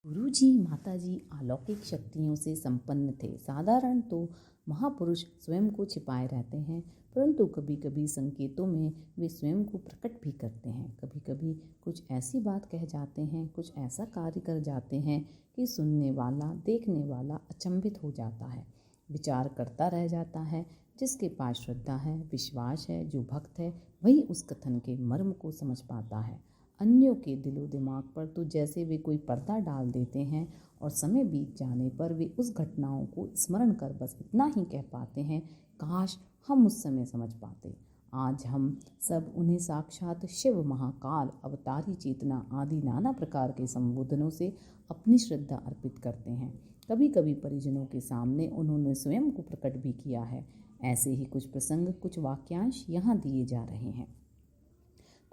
गुरुजी माताजी अलौकिक शक्तियों से संपन्न थे। साधारण तो महापुरुष स्वयं को छिपाए रहते हैं, परंतु कभी कभी संकेतों में वे स्वयं को प्रकट भी करते हैं। कभी कभी कुछ ऐसी बात कह जाते हैं, कुछ ऐसा कार्य कर जाते हैं कि सुनने वाला देखने वाला अचंभित हो जाता है, विचार करता रह जाता है। जिसके पास श्रद्धा है, विश्वास है, जो भक्त है, वही उस कथन के मर्म को समझ पाता है। अन्यों के दिलो दिमाग पर तो जैसे वे कोई पर्दा डाल देते हैं और समय बीत जाने पर वे उस घटनाओं को स्मरण कर बस इतना ही कह पाते हैं, काश हम उस समय समझ पाते। आज हम सब उन्हें साक्षात शिव, महाकाल, अवतारी चेतना आदि नाना प्रकार के संबोधनों से अपनी श्रद्धा अर्पित करते हैं। कभी कभी परिजनों के सामने उन्होंने स्वयं को प्रकट भी किया है। ऐसे ही कुछ प्रसंग, कुछ वाक्यांश यहाँ दिए जा रहे हैं।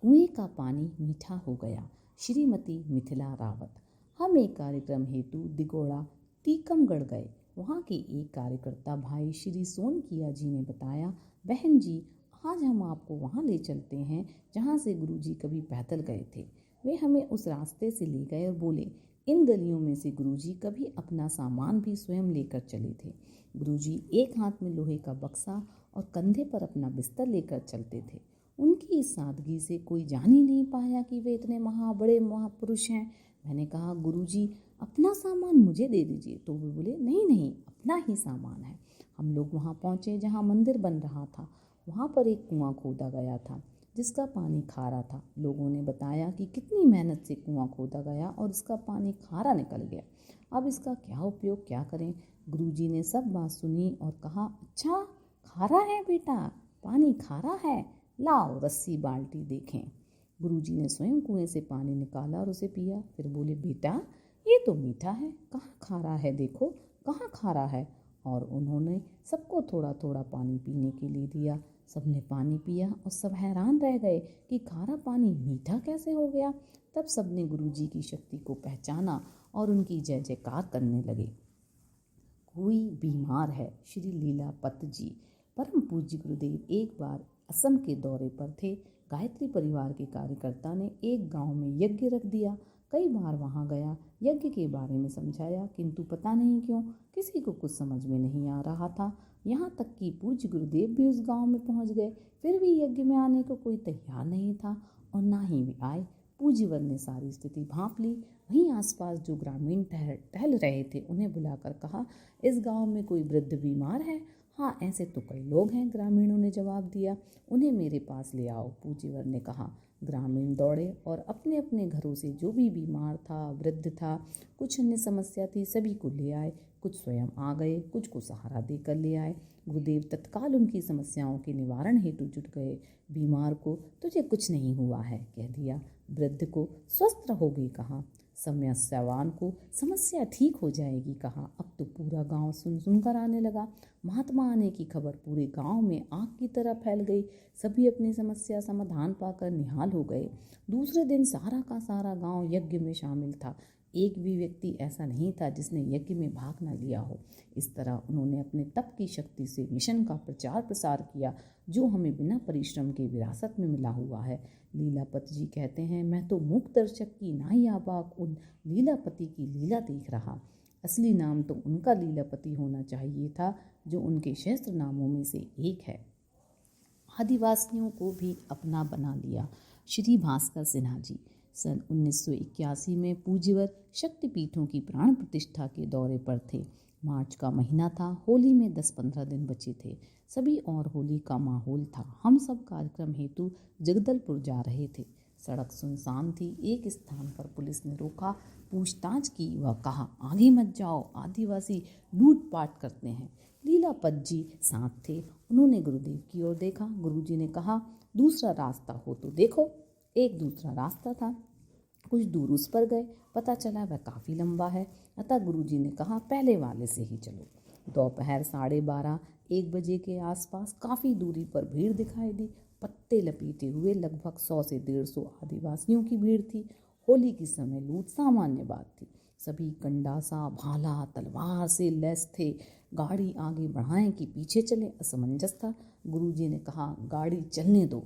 कुएं का पानी मीठा हो गया। श्रीमती मिथिला रावत। हम एक कार्यक्रम हेतु दिगोड़ा टीकमगढ़ गए। वहाँ के एक कार्यकर्ता भाई श्री सोनकिया जी ने बताया, बहन जी, आज हम आपको वहाँ ले चलते हैं जहाँ से गुरुजी कभी पैदल गए थे। वे हमें उस रास्ते से ले गए और बोले, इन गलियों में से गुरुजी कभी अपना सामान भी स्वयं लेकर चले थे। गुरुजी एक हाथ में लोहे का बक्सा और कंधे पर अपना बिस्तर लेकर चलते थे। उनकी इस सादगी से कोई जान ही नहीं पाया कि वे इतने बड़े महापुरुष हैं। मैंने कहा, गुरुजी अपना सामान मुझे दे दीजिए। तो वे बोले, नहीं नहीं, अपना ही सामान है। हम लोग वहाँ पहुँचे जहाँ मंदिर बन रहा था। वहाँ पर एक कुआं खोदा गया था जिसका पानी खारा था। लोगों ने बताया कि कितनी मेहनत से कुआं खोदा गया और इसका पानी खारा निकल गया। अब इसका क्या उपयोग, क्या करें। गुरुजी ने सब बात सुनी और कहा, अच्छा खारा है बेटा, पानी खारा है, लाओ रस्सी बाल्टी देखें। गुरुजी ने स्वयं कुएं से पानी निकाला और उसे पिया। फिर बोले, बेटा ये तो मीठा है, कहाँ खारा है, देखो कहाँ खारा है। और उन्होंने सबको थोड़ा थोड़ा पानी पीने के लिए दिया। सबने पानी पिया और सब हैरान रह गए कि खारा पानी मीठा कैसे हो गया। तब सबने गुरुजी की शक्ति को पहचाना और उनकी जय जयकार करने लगे। कोई बीमार है। श्री लीलापत जी। परम पूज्य गुरुदेव एक बार असम के दौरे पर थे। गायत्री परिवार के कार्यकर्ता ने एक गांव में यज्ञ रख दिया। कई बार वहां गया, यज्ञ के बारे में समझाया, किंतु पता नहीं क्यों किसी को कुछ समझ में नहीं आ रहा था। यहाँ तक कि पूज्य गुरुदेव भी उस गांव में पहुंच गए, फिर भी यज्ञ में आने को कोई तैयार नहीं था और ना ही वे आए। पूज्यवर ने सारी स्थिति भांप ली। वहीं आसपास जो ग्रामीण टहल रहे थे उन्हें बुलाकर कहा, इस गांव में कोई वृद्ध बीमार है? हाँ, ऐसे तो कई लोग हैं, ग्रामीणों ने जवाब दिया। उन्हें मेरे पास ले आओ, पूज्यवर ने कहा। ग्रामीण दौड़े और अपने अपने घरों से जो भी बीमार था, वृद्ध था, कुछ अन्य समस्या थी, सभी को ले आए। कुछ स्वयं आ गए, कुछ को सहारा देकर ले आए। गुरुदेव तत्काल उनकी समस्याओं के निवारण हेतु जुट गए। बीमार को तुझे कुछ नहीं हुआ है कह दिया, वृद्ध को स्वस्थ रहोगे कहा, समस्यावान को समस्या ठीक हो जाएगी कहा। अब तो पूरा गांव सुन कर आने लगा। महात्मा आने की खबर पूरे गांव में आग की तरह फैल गई। सभी अपनी समस्या समाधान पाकर निहाल हो गए। दूसरे दिन सारा का सारा गांव यज्ञ में शामिल था। एक भी व्यक्ति ऐसा नहीं था जिसने यज्ञ में भाग न लिया हो। इस तरह उन्होंने अपने तप की शक्ति से मिशन का प्रचार प्रसार किया, जो हमें बिना परिश्रम के विरासत में मिला हुआ है। लीलापत जी कहते हैं, मैं तो मूक दर्शक की नाई आबाक उन लीलापति की लीला देख रहा। असली नाम तो उनका लीलापति होना चाहिए था, जो उनके सहस्त्र नामों में से एक है। आदिवासियों को भी अपना बना लिया। श्री भास्कर सिन्हा जी। सन 1981 में पूज्यवर शक्तिपीठों की प्राण प्रतिष्ठा के दौरे पर थे। मार्च का महीना था। होली में 10-15 दिन बचे थे। सभी और होली का माहौल था। हम सब कार्यक्रम हेतु जगदलपुर जा रहे थे। सड़क सुनसान थी। एक स्थान पर पुलिस ने रोका, पूछताछ की व कहा, आगे मत जाओ, आदिवासी लूटपाट करते हैं। लीलापत जी साथ थे। उन्होंने गुरुदेव की ओर देखा। गुरुजी ने कहा, दूसरा रास्ता हो तो देखो। एक दूसरा रास्ता था। कुछ दूर उस पर गए, पता चला वह काफ़ी लंबा है। अतः गुरुजी ने कहा, पहले वाले से ही चलो। दोपहर 12:30-1 बजे के आसपास काफ़ी दूरी पर भीड़ दिखाई दी। पत्ते लपेटे हुए लगभग 100 से 150 आदिवासियों की भीड़ थी। होली की समय लूट सामान्य बात थी। सभी कंडासा, भाला, तलवार से लैस थे। गाड़ी आगे बढ़ाएं कि पीछे चले, असमंजस था। गुरुजी ने कहा, गाड़ी चलने दो।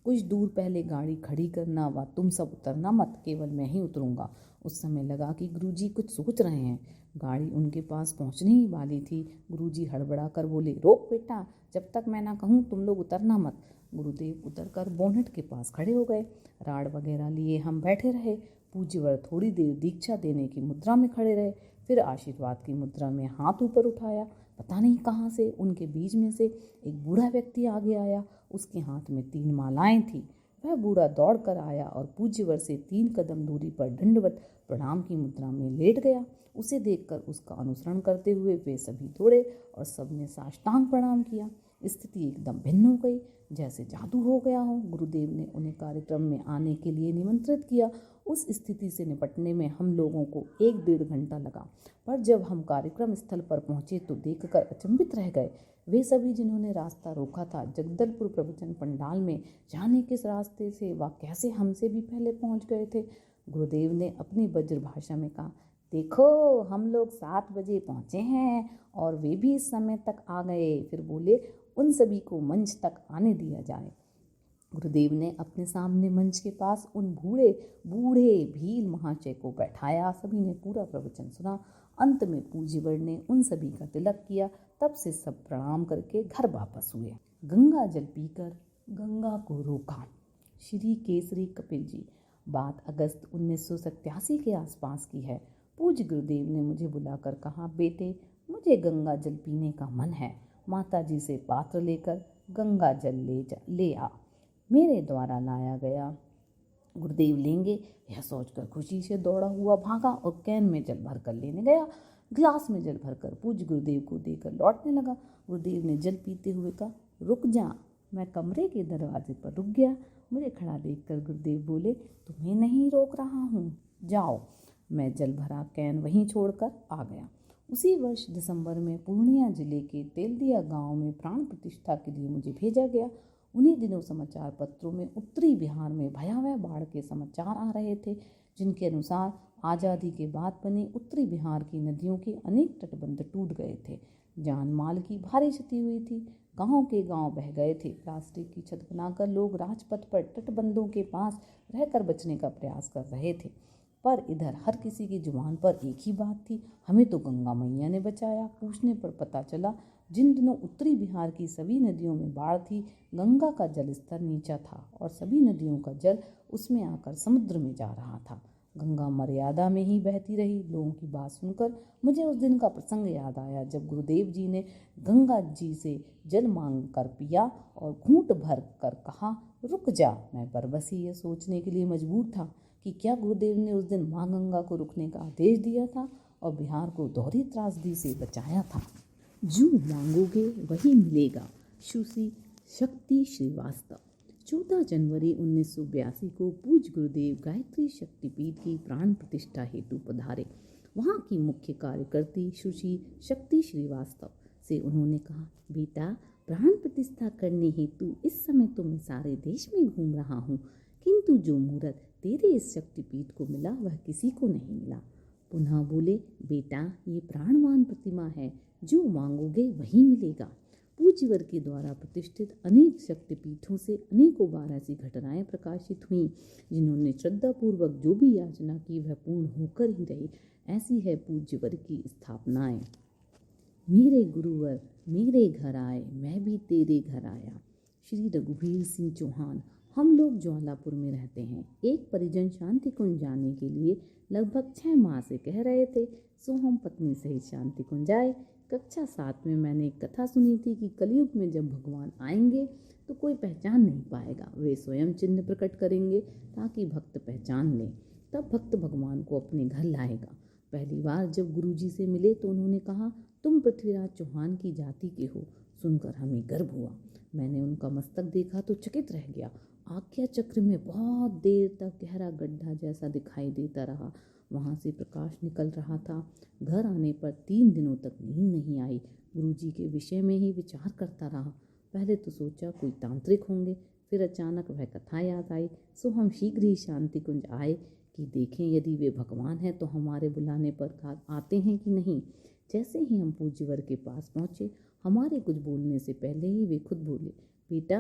कुछ दूर पहले गाड़ी खड़ी करना व तुम सब उतरना मत, केवल मैं ही उतरूंगा। उस समय लगा कि गुरुजी कुछ सोच रहे हैं। गाड़ी उनके पास पहुंचने ही वाली थी। गुरुजी हड़बड़ा कर बोले, रोक बेटा, जब तक मैं ना कहूँ तुम लोग उतरना मत। गुरुदेव उतरकर बोनेट के पास खड़े हो गए। राड वगैरह लिए हम बैठे रहे। पूज्यवर थोड़ी देर दीक्षा देने की मुद्रा में खड़े रहे, फिर आशीर्वाद की मुद्रा में हाथ ऊपर उठाया। पता नहीं कहाँ से उनके बीच में से एक बूढ़ा व्यक्ति आगे आया। उसके हाथ में 3 मालाएं थी। वह बूढ़ा दौड़ कर आया और पूज्यवर से 3 कदम दूरी पर दंडवत प्रणाम की मुद्रा में लेट गया। उसे देखकर उसका अनुसरण करते हुए वे सभी दौड़े और सबने साष्टांग प्रणाम किया। स्थिति एकदम भिन्न हो गई, जैसे जादू हो गया हो। गुरुदेव ने उन्हें कार्यक्रम में आने के लिए निमंत्रित किया। उस स्थिति से निपटने में हम लोगों को 1-1.5 घंटा लगा, पर जब हम कार्यक्रम स्थल पर पहुंचे तो देखकर अचंभित रह गए। वे सभी जिन्होंने रास्ता रोका था जगदलपुर प्रवचन पंडाल में जाने किस रास्ते से व कैसे हमसे भी पहले पहुंच गए थे। गुरुदेव ने अपनी वज्र भाषा में कहा, देखो हम लोग 7 बजे पहुंचे हैं और वे भी इस समय तक आ गए। फिर बोले, उन सभी को मंच तक आने दिया जाए। गुरुदेव ने अपने सामने मंच के पास उन बूढ़े भील महाशय को बैठाया। सभी ने पूरा प्रवचन सुना। अंत में पूज्यवर ने उन सभी का तिलक किया। तब से सब प्रणाम करके घर वापस हुए। गंगा जल पीकर गंगा को रोका। श्री केसरी कपिल जी। बात अगस्त 1987 के आसपास की है। पूज्य गुरुदेव ने मुझे बुलाकर कहा, बेटे मुझे गंगा जल पीने का मन है। माता जी से पात्र लेकर गंगा जल ले आ। मेरे द्वारा लाया गया। गुरुदेव लेंगे यह सोचकर खुशी से दौड़ा हुआ भागा और कैन में जल भरकर लेने गया। गिलास में जल भरकर पूज्य गुरुदेव को देकर लौटने लगा। गुरुदेव ने जल पीते हुए कहा, रुक जा। मैं कमरे के दरवाजे पर रुक गया। मुझे खड़ा देखकर गुरुदेव बोले, तुम्हें नहीं रोक रहा हूँ, जाओ। मैं जल भरा कैन वहीं छोड़कर आ गया। उसी वर्ष दिसंबर में पूर्णिया जिले के तेलदिया गांव में प्राण प्रतिष्ठा के लिए मुझे भेजा गया। उन्हीं दिनों समाचार पत्रों में उत्तरी बिहार में भयावह बाढ़ के समाचार आ रहे थे, जिनके अनुसार आज़ादी के बाद बने उत्तरी बिहार की नदियों के अनेक तटबंध टूट गए थे। जान माल की भारी क्षति हुई थी। गांव के गांव बह गए थे। प्लास्टिक की छत बनाकर लोग राजपथ पर तटबंधों के पास रहकर बचने का प्रयास कर रहे थे, पर इधर हर किसी की जुबान पर एक ही बात थी, हमें तो गंगा मैया ने बचाया। पूछने पर पता चला, जिन दिनों उत्तरी बिहार की सभी नदियों में बाढ़ थी, गंगा का जल स्तर नीचा था और सभी नदियों का जल उसमें आकर समुद्र में जा रहा था। गंगा मर्यादा में ही बहती रही। लोगों की बात सुनकर मुझे उस दिन का प्रसंग याद आया जब गुरुदेव जी ने गंगा जी से जल मांग कर पिया और घूंट भर कर कहा, रुक जा। मैं बरबस ही यह सोचने के लिए मजबूर था कि क्या गुरुदेव ने उस दिन माँ गंगा को रुकने का आदेश दिया था और बिहार को दोहरी त्रासदी से बचाया था। जो मांगोगे वही मिलेगा। सुश्री शक्ति श्रीवास्तव। 14 जनवरी 1982 को पूज्य गुरुदेव गायत्री शक्तिपीठ की प्राण प्रतिष्ठा हेतु पधारे। वहाँ की मुख्य कार्यकर्ती सुश्री शक्ति श्रीवास्तव से उन्होंने कहा, बेटा प्राण प्रतिष्ठा करने हेतु इस समय तो मैं सारे देश में घूम रहा हूँ, किंतु जो मुहूर्त तेरे इस शक्तिपीठ को मिला वह किसी को नहीं मिला। पुनः बोले, बेटा ये प्राणवान प्रतिमा है, जो मांगोगे वही मिलेगा। पूज्यवर के द्वारा प्रतिष्ठित अनेक शक्तिपीठों से अनेकों बार ऐसी घटनाएं प्रकाशित हुईं, जिन्होंने श्रद्धापूर्वक जो भी याचना की वह पूर्ण होकर ही रही। ऐसी है पूज्यवर की स्थापनाएं। मेरे गुरुवर मेरे घर आए, मैं भी तेरे घर आया। श्री रघुवीर सिंह चौहान। हम लोग ज्वालापुर में रहते हैं। एक परिजन शांति कुंज जाने के लिए लगभग 6 माह से कह रहे थे, सो हम पत्नी सहित शांति कुंज आए। कक्षा 7 में मैंने एक कथा सुनी थी कि कलयुग में जब भगवान आएंगे तो कोई पहचान नहीं पाएगा। वे स्वयं चिन्ह प्रकट करेंगे ताकि भक्त पहचान लें। तब भक्त भगवान को अपने घर लाएगा। पहली बार जब गुरुजी से मिले तो उन्होंने कहा, तुम पृथ्वीराज चौहान की जाति के हो। सुनकर हमें गर्व हुआ। मैंने उनका मस्तक देखा तो चकित रह गया। आज्ञा चक्र में बहुत देर तक गहरा गड्ढा जैसा दिखाई देता रहा। वहाँ से प्रकाश निकल रहा था। घर आने पर 3 दिनों तक नींद नहीं आई। गुरुजी के विषय में ही विचार करता रहा। पहले तो सोचा कोई तांत्रिक होंगे, फिर अचानक वह कथा याद आई। सो हम शीघ्र ही शांति कुंज आए कि देखें यदि वे भगवान हैं तो हमारे बुलाने पर आते हैं कि नहीं। जैसे ही हम पूज्यवर के पास पहुँचे, हमारे कुछ बोलने से पहले ही वे खुद बोले, बेटा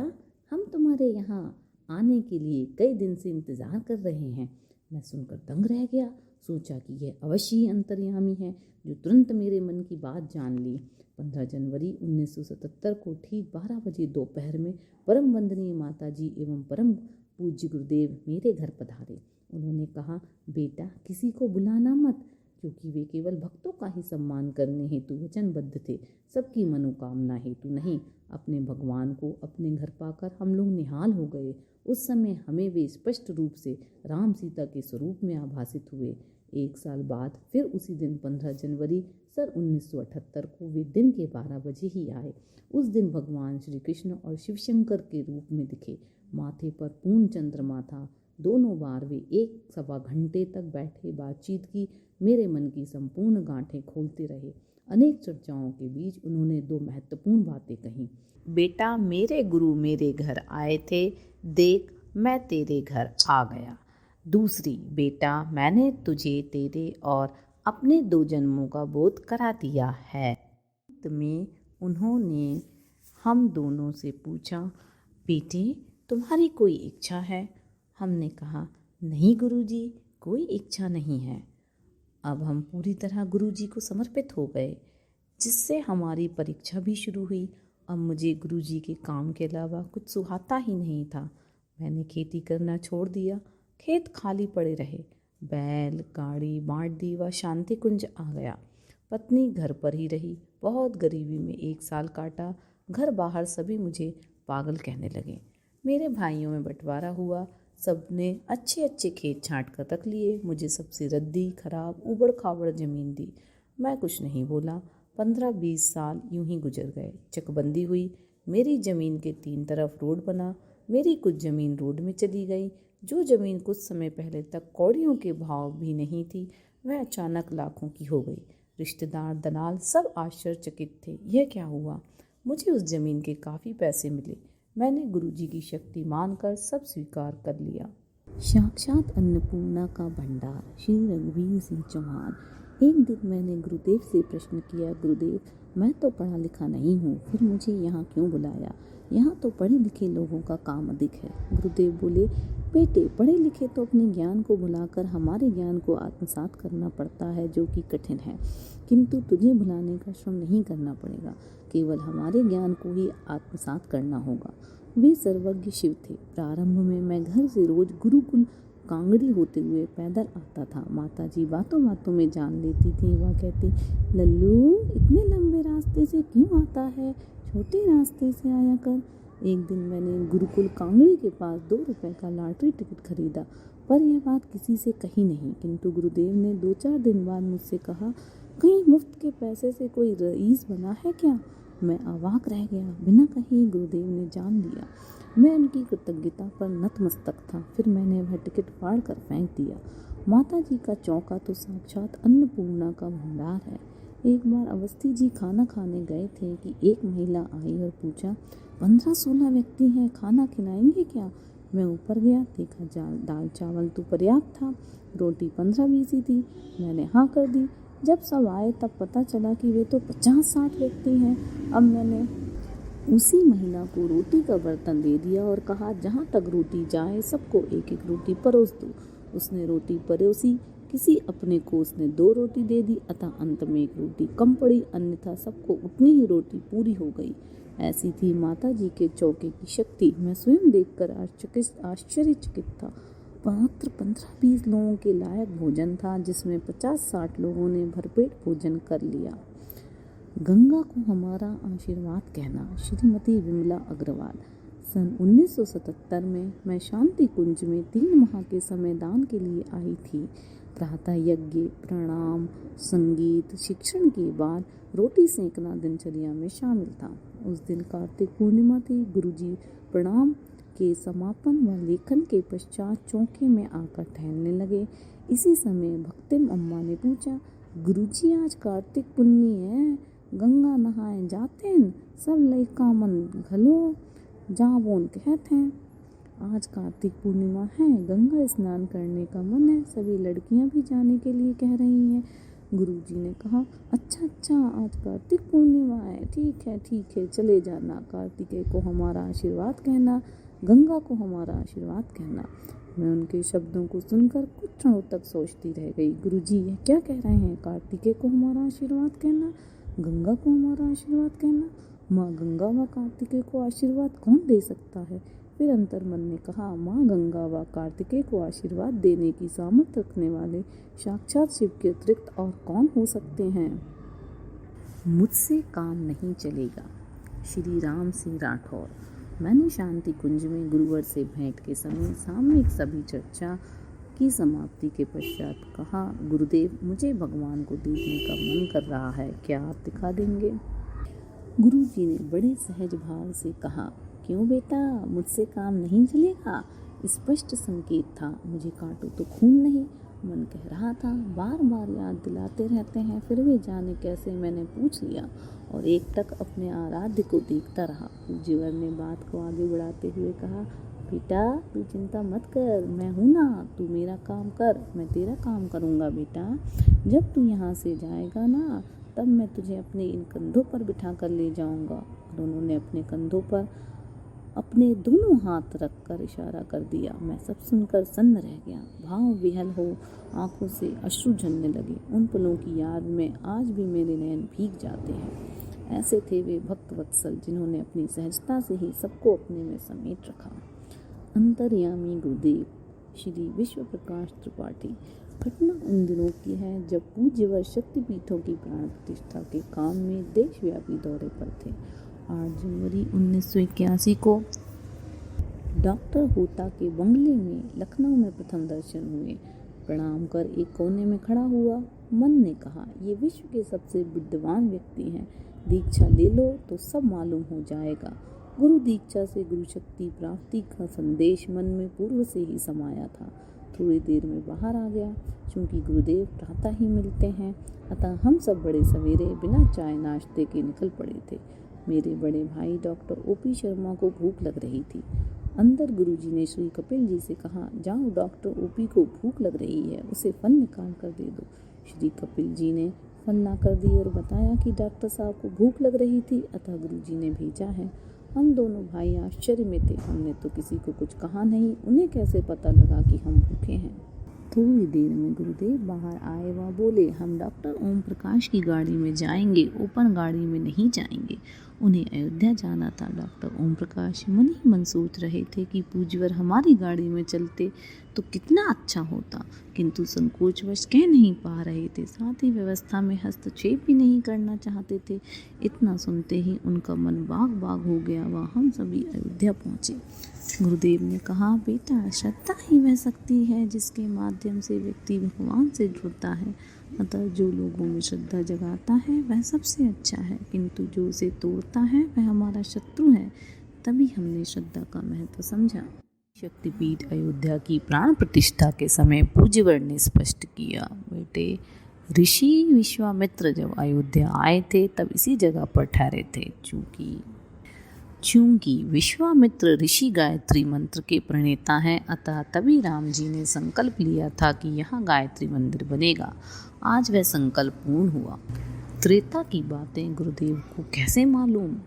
हम तुम्हारे यहाँ आने के लिए कई दिन से इंतज़ार कर रहे हैं। मैं सुनकर दंग रह गया। सोचा कि यह अवश्य ही अंतर्यामी है जो तुरंत मेरे मन की बात जान ली। 15 जनवरी 1977 को ठीक 12 बजे दोपहर में परम वंदनीय माता जी एवं परम पूज्य गुरुदेव मेरे घर पधारे। उन्होंने कहा, बेटा किसी को बुलाना मत, क्योंकि वे केवल भक्तों का ही सम्मान करने हेतु वचनबद्ध थे, सबकी मनोकामना हेतु नहीं। अपने भगवान को अपने घर पाकर हम लोग निहाल हो गए। उस समय हमें वे स्पष्ट रूप से राम सीता के स्वरूप में आभासित हुए। 1 साल बाद फिर उसी दिन 15 जनवरी सन 1978 को वे दिन के 12 बजे ही आए। उस दिन भगवान श्री कृष्ण और शिवशंकर के रूप में दिखे। माथे पर पूर्ण चंद्रमा था। दोनों बार वे 1-1.25 घंटे तक बैठे बातचीत की, मेरे मन की संपूर्ण गांठें खोलते रहे। अनेक चर्चाओं के बीच उन्होंने 2 महत्वपूर्ण बातें कहीं। बेटा मेरे गुरु मेरे घर आए थे, देख मैं तेरे घर आ गया। दूसरी, बेटा मैंने तुझे तेरे और अपने 2 जन्मों का बोध करा दिया है। अंत में उन्होंने हम दोनों से पूछा, बेटे तुम्हारी कोई इच्छा है? हमने कहा, नहीं गुरुजी, कोई इच्छा नहीं है। अब हम पूरी तरह गुरुजी को समर्पित हो गए, जिससे हमारी परीक्षा भी शुरू हुई। अब मुझे गुरुजी के काम के अलावा कुछ सुहाता ही नहीं था। मैंने खेती करना छोड़ दिया। खेत खाली पड़े रहे। बैल गाड़ी बांट दी व शांति कुंज आ गया। पत्नी घर पर ही रही। बहुत गरीबी में 1 साल काटा। घर बाहर सभी मुझे पागल कहने लगे। मेरे भाइयों में बंटवारा हुआ। सबने अच्छे अच्छे खेत छांट कर रख लिए। मुझे सबसे रद्दी खराब उबड़ खाबड़ ज़मीन दी। मैं कुछ नहीं बोला। 15-20 साल यूं ही गुजर गए। चकबंदी हुई। मेरी ज़मीन के 3 तरफ रोड बना। मेरी कुछ ज़मीन रोड में चली गई। जो ज़मीन कुछ समय पहले तक कौड़ियों के भाव भी नहीं थी, वह अचानक लाखों की हो गई। रिश्तेदार दलाल सब आश्चर्यचकित थे। यह क्या हुआ? मुझे उस ज़मीन के काफ़ी पैसे मिले। मैंने गुरुजी की शक्ति मानकर सब स्वीकार कर लिया। साक्षात अन्नपूर्णा का भंडार श्री रघुवीर सिंह चौहान। एक दिन मैंने गुरुदेव से प्रश्न किया, गुरुदेव मैं तो पढ़ा लिखा नहीं हूँ, फिर मुझे यहाँ क्यों बुलाया? यहाँ तो पढ़े लिखे लोगों का काम अधिक है। गुरुदेव बोले, बेटे पढ़े लिखे तो अपने ज्ञान को बुलाकर हमारे ज्ञान को आत्मसात करना पड़ता है, जो कि कठिन है, किंतु तुझे बुलाने का श्रम नहीं करना पड़ेगा, केवल हमारे ज्ञान को ही आत्मसात करना होगा। वे सर्वज्ञ शिव थे। प्रारंभ में मैं घर से रोज गुरुकुल कांगड़ी होते हुए पैदल आता था। माताजी बातों बातों में जान लेती थी। वह कहती, लल्लू इतने लंबे रास्ते से क्यों आता है, छोटे रास्ते से आया कर। एक दिन मैंने गुरुकुल कांगड़ी के पास 2 रुपए का लॉटरी टिकट खरीदा, पर यह बात किसी से कही नहीं। किंतु गुरुदेव ने 2-4 दिन बाद मुझसे कहा, कहीं मुफ्त के पैसे से कोई रईस बना है क्या? मैं अवाक रह गया। बिना कहे गुरुदेव ने जान लिया। मैं उनकी कृतज्ञता पर नतमस्तक था। फिर मैंने वह टिकट फाड़ कर फेंक दिया। माता जी का चौका तो साक्षात अन्नपूर्णा का भंडार है। एक बार अवस्थी जी खाना खाने गए थे कि एक महिला आई और पूछा, 15-16 व्यक्ति हैं, खाना खिलाएंगे क्या? मैं ऊपर गया, देखा दाल चावल तो पर्याप्त था, रोटी 15-20 ही थी। मैंने हाँ कर दी। जब सब आए तब पता चला कि वे तो 50-60 व्यक्ति हैं। अब मैंने उसी महिला को रोटी का बर्तन दे दिया और कहा, जहाँ तक रोटी जाए सबको 1-1 रोटी परोस दो। उसने रोटी परोसी। किसी अपने को उसने 2 रोटी दे दी, अतः अंत में 1 रोटी कम पड़ी, अन्यथा सबको उतनी ही रोटी पूरी हो गई। ऐसी थी माता जी के चौके की शक्ति। मैं स्वयं देखकर आश्चर्यचकित था। मात्र 15-20 लोगों के लायक भोजन था, जिसमें 50-60 लोगों ने भरपेट भोजन कर लिया। गंगा को हमारा आशीर्वाद कहना। श्रीमती विमला अग्रवाल। सन 1977 में मैं शांति कुंज में 3 माह के समय दान के लिए आई थी। प्रातः यज्ञ, प्रणाम, संगीत, शिक्षण के बाद रोटी सेंकना दिनचर्या में शामिल था। उस दिन कार्तिक पूर्णिमा थी। गुरुजी प्रणाम के समापन व लेखन के पश्चात चौके में आकर ठहरने लगे। इसी समय भक्तिम अम्मा ने पूछा, गुरुजी आज कार्तिक पुन्नी है, गंगा नहाए जाते हैं, सब लइका मन घलो जाबोन कहते हैं। आज कार्तिक पूर्णिमा है, गंगा स्नान करने का मन है, सभी लड़कियां भी जाने के लिए कह रही हैं। गुरुजी ने कहा, अच्छा आज कार्तिक पूर्णिमा है, ठीक है चले जाना। कार्तिकेय को हमारा आशीर्वाद कहना, गंगा को हमारा आशीर्वाद कहना। मैं उनके शब्दों को सुनकर कुछ क्षणों तक सोचती रह गई। गुरुजी ये क्या कह रहे हैं? कार्तिकेय को हमारा आशीर्वाद कहना, गंगा को हमारा आशीर्वाद कहना? माँ गंगा व कार्तिकेय को आशीर्वाद कौन दे सकता है? फिर अंतर्मन ने कहा, माँ गंगा व कार्तिकेय को आशीर्वाद देने की सामर्थ्य रखने वाले साक्षात शिव के अतिरिक्त और कौन हो सकते हैं? मुझसे काम नहीं चलेगा। श्री राम सिंह राठौर। मैंने शांति कुंज में गुरुवर से भेंट के समय सामूहिक सभी चर्चा की समाप्ति के पश्चात कहा, गुरुदेव मुझे भगवान को देखने का मन कर रहा है, क्या आप दिखा देंगे? गुरुजी ने बड़े सहज भाव से कहा, क्यों बेटा, मुझसे काम नहीं चलेगा? स्पष्ट संकेत था, मुझे काटो तो खून नहीं। मन कह रहा था, बार बार याद दिलाते रहते हैं, फिर भी जाने कैसे मैंने पूछ लिया और एकटक अपने आराध्य को देखता रहा। पूज्यवर ने बात को आगे बढ़ाते हुए कहा, बेटा तू चिंता मत कर, मैं हूँ ना, तू मेरा काम कर, मैं तेरा काम करूँगा। बेटा जब तू यहाँ से जाएगा ना, तब मैं तुझे अपने इन कंधों पर बिठा कर ले जाऊँगा। और उन्होंने अपने कंधों पर अपने दोनों हाथ रखकर इशारा कर दिया। मैं सब सुनकर सन्न रह गया, भाव विहल हो आंखों से अश्रु झरने लगे। उन पलों की याद में आज भी मेरे नयन भीग जाते हैं। ऐसे थे वे भक्त वत्सल जिन्होंने अपनी सहजता से ही सबको अपने में समेट रखा। अंतर्यामी गुरुदेव श्री विश्व प्रकाश त्रिपाठी। घटना उन दिनों की है जब पूज्यवर शक्तिपीठों की प्राण प्रतिष्ठा के काम में देशव्यापी दौरे पर थे। 8 जनवरी 1981 को डॉक्टर होता के बंगले में लखनऊ में प्रथम दर्शन हुए। प्रणाम कर एक कोने में खड़ा हुआ। मन ने कहा, ये विश्व के सबसे विद्वान व्यक्ति हैं, दीक्षा ले लो तो सब मालूम हो जाएगा। गुरु दीक्षा से गुरु शक्ति प्राप्ति का संदेश मन में पूर्व से ही समाया था। थोड़ी देर में बाहर आ गया। चूँकि गुरुदेव प्रातः ही मिलते हैं, अतः हम सब बड़े सवेरे बिना चाय नाश्ते के निकल पड़े थे। मेरे बड़े भाई डॉक्टर ओपी शर्मा को भूख लग रही थी। अंदर गुरुजी ने श्री कपिल जी से कहा, जाओ डॉक्टर ओपी को भूख लग रही है, उसे फल निकाल कर दे दो। श्री कपिल जी ने फल ला कर दी और बताया कि डॉक्टर साहब को भूख लग रही थी, अतः गुरुजी ने भेजा है। हम दोनों भाई आश्चर्य में थे। हमने तो किसी को कुछ कहा नहीं, उन्हें कैसे पता लगा कि हम भूखे हैं। थोड़ी देर में गुरुदेव बाहर आए व बोले, हम डॉक्टर ओम प्रकाश की गाड़ी में जाएंगे, ओपन गाड़ी में नहीं जाएंगे। उन्हें अयोध्या जाना था। डॉक्टर ओम प्रकाश मन ही मन सोच रहे थे कि पूज्यवर हमारी गाड़ी में चलते तो कितना अच्छा होता, किंतु संकोचवश कह नहीं पा रहे थे। साथ ही व्यवस्था में हस्तक्षेप भी नहीं करना चाहते थे। इतना सुनते ही उनका मन बाग बाग हो गया व हम सभी अयोध्या पहुँचे। गुरुदेव ने कहा, बेटा श्रद्धा ही वह शक्ति है जिसके माध्यम से व्यक्ति भगवान से जुड़ता है। अतः जो लोगों में श्रद्धा जगाता है वह सबसे अच्छा है, किंतु जो उसे तोड़ता है वह हमारा शत्रु है। तभी हमने श्रद्धा का महत्व समझा। शक्तिपीठ अयोध्या की प्राण प्रतिष्ठा के समय पूज्यवर ने स्पष्ट किया, बेटे ऋषि विश्वामित्र जब अयोध्या आए थे तब इसी जगह पर ठहरे थे। चूँकि विश्वामित्र ऋषि गायत्री मंत्र के प्रणेता हैं, अतः तभी राम जी ने संकल्प लिया था कि यहाँ गायत्री मंदिर बनेगा। आज वह संकल्प पूर्ण हुआ। त्रेता की बातें गुरुदेव को कैसे मालूम?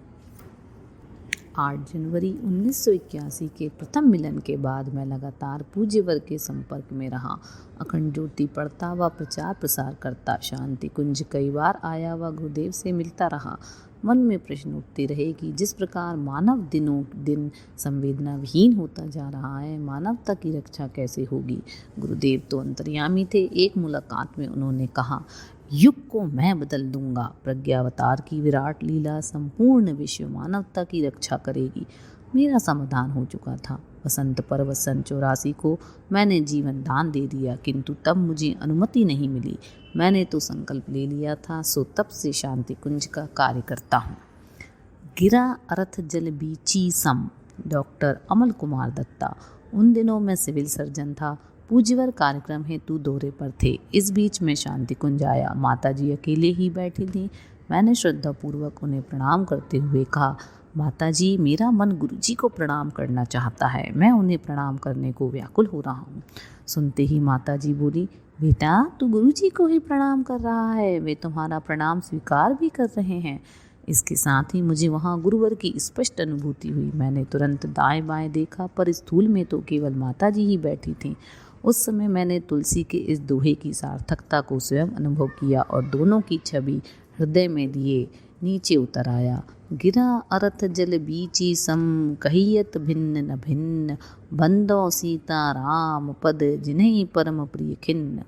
8 जनवरी 1981 के प्रथम मिलन के बाद मैं लगातार पूज्यवर के संपर्क में रहा। अखंड ज्योति पढ़ता व प्रचार प्रसार करता। शांति कुंज कई बार आया व गुरुदेव से मिलता रहा। मन में प्रश्न उठते रहे कि जिस प्रकार मानव दिनों दिन संवेदना विहीन होता जा रहा है, मानवता की रक्षा कैसे होगी? गुरुदेव तो अंतर्यामी थे। एक मुलाकात में उन्होंने कहा, युग को मैं बदल दूंगा। प्रज्ञावतार की विराट लीला संपूर्ण विश्व मानवता की रक्षा करेगी। मेरा समाधान हो चुका था। वसंत पर्व सन 84 को मैंने जीवन दान दे दिया, किंतु तब मुझे अनुमति नहीं मिली। मैंने तो संकल्प ले लिया था, सो तब से शांति कुंज का कार्य करता हूँ। गिरा अर्थ जल बीची सम। डॉक्टर अमल कुमार दत्ता। उन दिनों मैं सिविल सर्जन था। पूज्यवर कार्यक्रम हेतु दौरे पर थे। इस बीच में शांति कुंज आया। माताजी अकेले ही बैठी थी। मैंने श्रद्धापूर्वक उन्हें प्रणाम करते हुए कहा, माताजी मेरा मन गुरुजी को प्रणाम करना चाहता है, मैं उन्हें प्रणाम करने को व्याकुल हो रहा हूँ। सुनते ही माताजी बोली, बेटा तू गुरुजी को ही प्रणाम कर रहा है, वे तुम्हारा प्रणाम स्वीकार भी कर रहे हैं। इसके साथ ही मुझे वहाँ गुरुवर की स्पष्ट अनुभूति हुई। मैंने तुरंत दाएं बाएं देखा, पर स्थूल में तो केवल माताजी ही बैठी थीं। उस समय मैंने तुलसी के इस दोहे की सार्थकता को स्वयं अनुभव किया और दोनों की छवि हृदय में लिए नीचे उतर आया। गिरा अरथ जल बीची सम, कहियत भिन्न न भिन्न, बंदो सीता राम पद जिन्हें परम प्रिय खिन्न।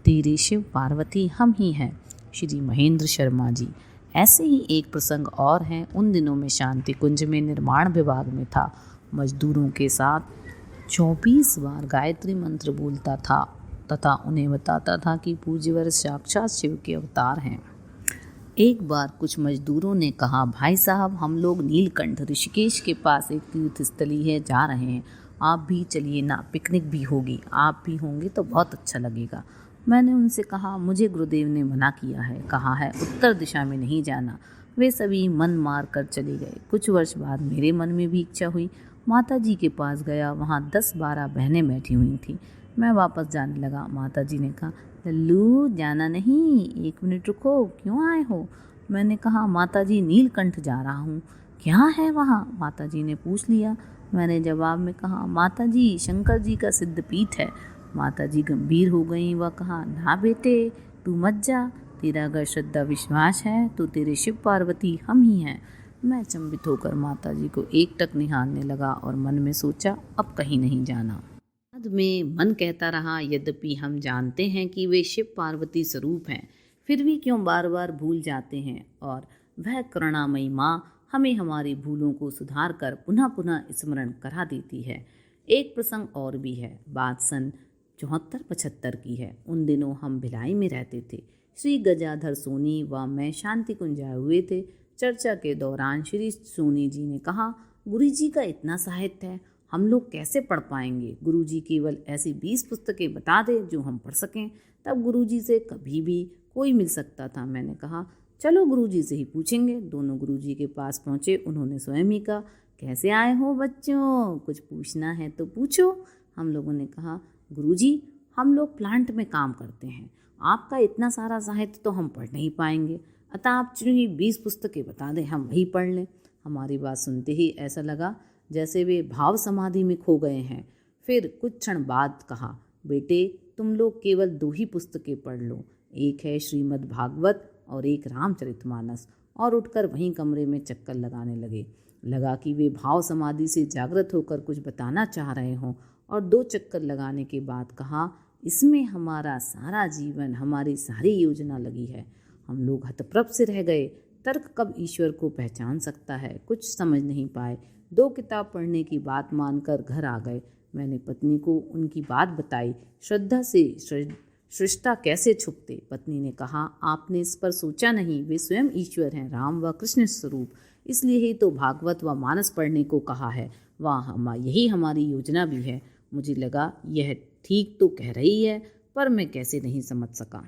तेरे शिव पार्वती हम ही हैं। श्री महेंद्र शर्मा जी। ऐसे ही एक प्रसंग और हैं। उन दिनों में शांति कुंज में निर्माण विभाग में था। मजदूरों के साथ 24 बार गायत्री मंत्र बोलता था तथा उन्हें बताता था कि पूज्यवर साक्षात शिव के अवतार हैं। एक बार कुछ मजदूरों ने कहा, भाई साहब, हम लोग नीलकंठ ऋषिकेश के पास एक तीर्थ स्थली है, जा रहे हैं, आप भी चलिए ना, पिकनिक भी होगी, आप भी होंगे तो बहुत अच्छा लगेगा। मैंने उनसे कहा, मुझे गुरुदेव ने मना किया है, कहा है उत्तर दिशा में नहीं जाना। वे सभी मन मार कर चले गए। कुछ वर्ष बाद मेरे मन में भी इच्छा हुई, माता जी के पास गया। वहाँ 10-12 बहनें बैठी हुई थीं। मैं वापस जाने लगा। माता जी ने कहा, लल्लू जाना नहीं, 1 मिनट रुको, क्यों आए हो? मैंने कहा, माता जी नीलकंठ जा रहा हूँ। क्या है वहाँ? माता जी ने पूछ लिया। मैंने जवाब में कहा, माता जी शंकर जी का सिद्ध पीठ है। माता जी गंभीर हो गईं व कहा, ना बेटे, तू मत जा, तेरा अगर श्रद्धा विश्वास है तो तेरे शिव पार्वती हम ही हैं। मैं चंबित होकर माता जी को एकटक निहारने लगा और मन में सोचा, अब कहीं नहीं जाना। बाद में मन कहता रहा, यद्यपि हम जानते हैं कि वे शिव पार्वती स्वरूप हैं, फिर भी क्यों बार बार भूल जाते हैं, और वह करुणामयी माँ हमें हमारी भूलों को सुधार कर पुनः पुनः स्मरण करा देती है। एक प्रसंग और भी है। बात सन 74-75 की है। उन दिनों हम भिलाई में रहते थे। श्री गजाधर सोनी व मैं शांति कुंज आए हुए थे। चर्चा के दौरान श्री सोनी जी ने कहा, गुरुजी का इतना साहित्य है, हम लोग कैसे पढ़ पाएंगे? गुरुजी केवल ऐसी 20 पुस्तकें बता दे जो हम पढ़ सकें, तब गुरुजी से कभी भी कोई मिल सकता था। मैंने कहा, चलो गुरुजी से ही पूछेंगे। दोनों गुरुजी के पास पहुँचे। उन्होंने स्वयं ही कहा, कैसे आए हो बच्चों, कुछ पूछना है तो पूछो। हम लोगों ने कहा, गुरुजी, हम लोग प्लांट में काम करते हैं, आपका इतना सारा साहित्य तो हम पढ़ नहीं पाएंगे, अतः आप चुनी 20 पुस्तकें बता दें, हम वही पढ़ लें। हमारी बात सुनते ही ऐसा लगा जैसे वे भाव समाधि में खो गए हैं। फिर कुछ क्षण बाद कहा, बेटे, तुम लोग केवल 2 ही पुस्तकें पढ़ लो, एक है श्रीमद् भागवत और एक रामचरितमानस। और उठकर वहीं कमरे में चक्कर लगाने लगे। लगा कि वे भाव समाधि से जागृत होकर कुछ बताना चाह रहे हों, और 2 चक्कर लगाने के बाद कहा, इसमें हमारा सारा जीवन, हमारी सारी योजना लगी है। हम लोग हतप्रभ से रह गए। तर्क कब ईश्वर को पहचान सकता है? कुछ समझ नहीं पाए। 2 किताब पढ़ने की बात मानकर घर आ गए। मैंने पत्नी को उनकी बात बताई। श्रद्धा से सृष्टा कैसे छुपते? पत्नी ने कहा, आपने इस पर सोचा नहीं, वे स्वयं ईश्वर हैं, राम व कृष्ण स्वरूप, इसलिए ही तो भागवत व मानस पढ़ने को कहा है। वह यही हमारी योजना भी है। मुझे लगा यह ठीक तो कह रही है, पर मैं कैसे नहीं समझ सका।